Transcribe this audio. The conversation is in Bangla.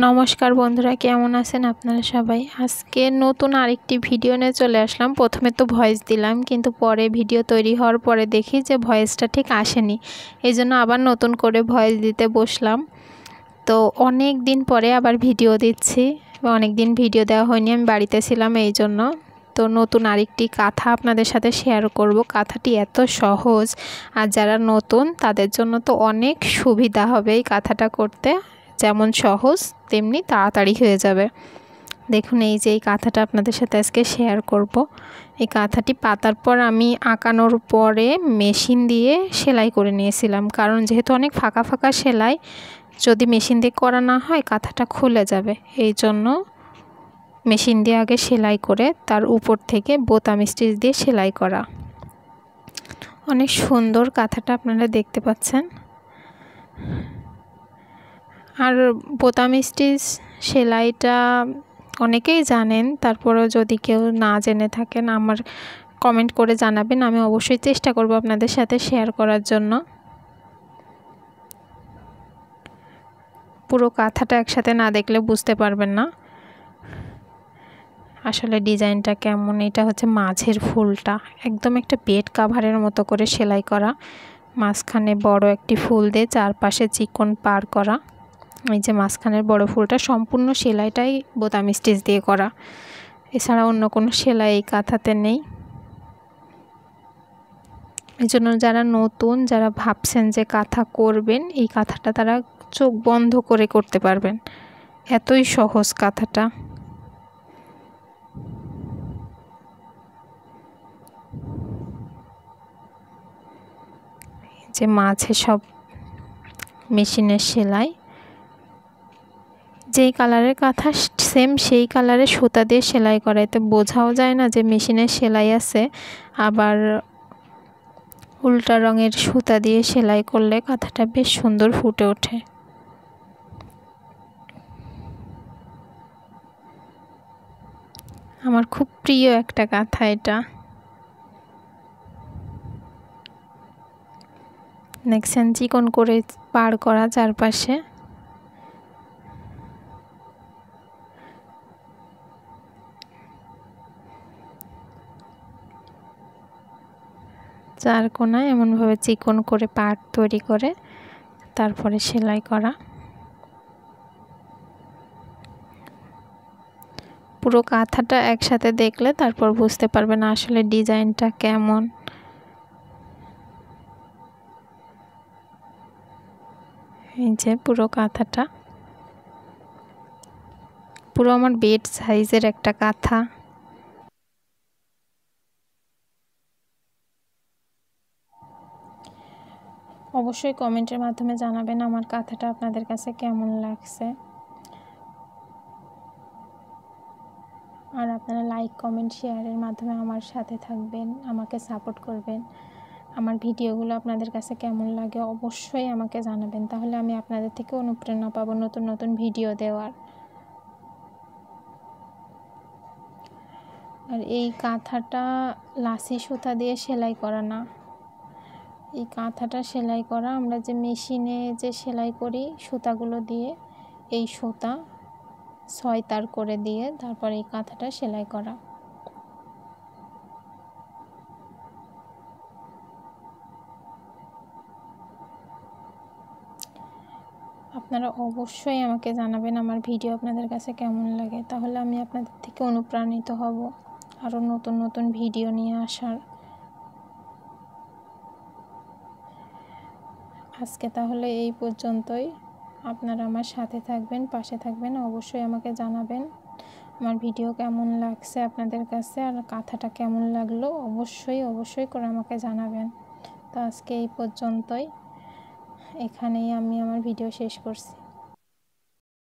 নমস্কার বন্ধুরা, কেমন আছেন আপনারা সবাই। আজকে নতুন আরেকটি ভিডিও নিয়ে চলে আসলাম। প্রথমে তো ভয়েস দিলাম, কিন্তু পরে ভিডিও তৈরি হওয়ার পরে দেখি যে ভয়েসটা ঠিক আসেনি। এই জন্য আবার নতুন করে ভয়েস দিতে বসলাম। তো অনেক দিন পরে আবার ভিডিও দিচ্ছি। অনেক দিন ভিডিও দেওয়া হয়নি, আমি বাড়িতে ছিলাম এই জন্য। তো নতুন আরেকটি কাঁথা আপনাদের সাথে শেয়ার করব। কাঁথাটি এত সহজ, আর যারা নতুন তাদের জন্য তো অনেক সুবিধা হবে এই কাঁথাটা করতে। যেমন সহজ তেমনি তাড়াতাড়ি হয়ে যাবে। দেখুন, এই যে এই কাঁথাটা আপনাদের সাথে আজকে শেয়ার করব। এই কাঁথাটি পাতার পর আমি আঁকানোর পরে মেশিন দিয়ে সেলাই করে নিয়েছিলাম, কারণ যেহেতু অনেক ফাঁকা ফাঁকা সেলাই, যদি মেশিন দিয়ে করা না হয় কাঁথাটা খুলে যাবে। এই জন্য মেশিন দিয়ে আগে সেলাই করে তার উপর থেকে বোতাম স্টিচ দিয়ে সেলাই করা। অনেক সুন্দর কাঁথাটা আপনারা দেখতে পাচ্ছেন। আর বোতাম স্টিচ সেলাইটা অনেকেই জানেন, তারপরেও যদি কেউ না জেনে থাকেন আমার কমেন্ট করে জানাবেন, আমি অবশ্যই চেষ্টা করব আপনাদের সাথে শেয়ার করার জন্য। পুরো কাঁথাটা একসাথে না দেখলে বুঝতে পারবেন না আসলে ডিজাইনটা কেমন। এটা হচ্ছে মাঝের ফুলটা একদম একটা বেড কাভারের মতো করে সেলাই করা, মাঝখানে বড় একটি ফুল দিয়ে চারপাশে চিকন পার করা। এই যে মাঝখানের বড় ফুলটা সম্পূর্ণ সেলাইটাই বোতাম স্টিচ দিয়ে করা, এছাড়া অন্য কোনো সেলাই এই কাঁথাতে নেই। এই জন্য যারা নতুন, যারা ভাবছেন যে কাঁথা করবেন, এই কাঁথাটা তারা চোখ বন্ধ করে করতে পারবেন, এতই সহজ কাঁথাটা। যে মাঝে সব মেশিনের সেলাই, যেই কালারের কাঁথা সেম সেই কালারের সুতা দিয়ে সেলাই করা, এতে বোঝাও যায় না যে মেশিনের সেলাই আছে। আবার উল্টা রঙের সুতা দিয়ে সেলাই করলে কাঁথাটা বেশ সুন্দর ফুটে ওঠে। আমার খুব প্রিয় একটা কাঁথা এটা। দেখছেন চিকন করে পার করা চারপাশে। চার কোনায় এমনভাবে চিকন করে পাট তৈরি করে তারপরে সেলাই করা। পুরো কাঁথাটা একসাথে দেখলে তারপর বুঝতে পারবেন আসলে ডিজাইনটা কেমন। এই যে পুরো কাঁথাটা, পুরো আমার বেড সাইজের একটা কাঁথা। অবশ্যই কমেন্টের মাধ্যমে জানাবেন আমার কাঁথাটা আপনাদের কাছে কেমন লাগছে। আর আপনারা লাইক, কমেন্ট, শেয়ারের মাধ্যমে আমার সাথে থাকবেন, আমাকে সাপোর্ট করবেন। আমার ভিডিওগুলো আপনাদের কাছে কেমন লাগে অবশ্যই আমাকে জানাবেন, তাহলে আমি আপনাদের থেকে অনুপ্রেরণা পাবো নতুন নতুন ভিডিও দেওয়ার। আর এই কাঁথাটা লাসি সুতা দিয়ে সেলাই করা না, এই কাঁথাটা সেলাই করা আমরা যে মেশিনে যে সেলাই করি সুতাগুলো দিয়ে, এই সুতা 6 তার করে দিয়ে তারপর এই কাঁথাটা সেলাই করা। আপনারা অবশ্যই আমাকে জানাবেন আমার ভিডিও আপনাদের কাছে কেমন লাগে, তাহলে আমি আপনাদের থেকে অনুপ্রাণিত হব আরও নতুন নতুন ভিডিও নিয়ে আসার। আজকে তাহলে এই পর্যন্তই। আপনারা আমার সাথে থাকবেন, পাশে থাকবেন, অবশ্যই আমাকে জানাবেন আমার ভিডিও কেমন লাগছে আপনাদের কাছে, আর কাঁথাটা কেমন লাগলো অবশ্যই করে আমাকে জানাবেন। তো আজকে এই পর্যন্তই, এখানেই আমি আমার ভিডিও শেষ করছি।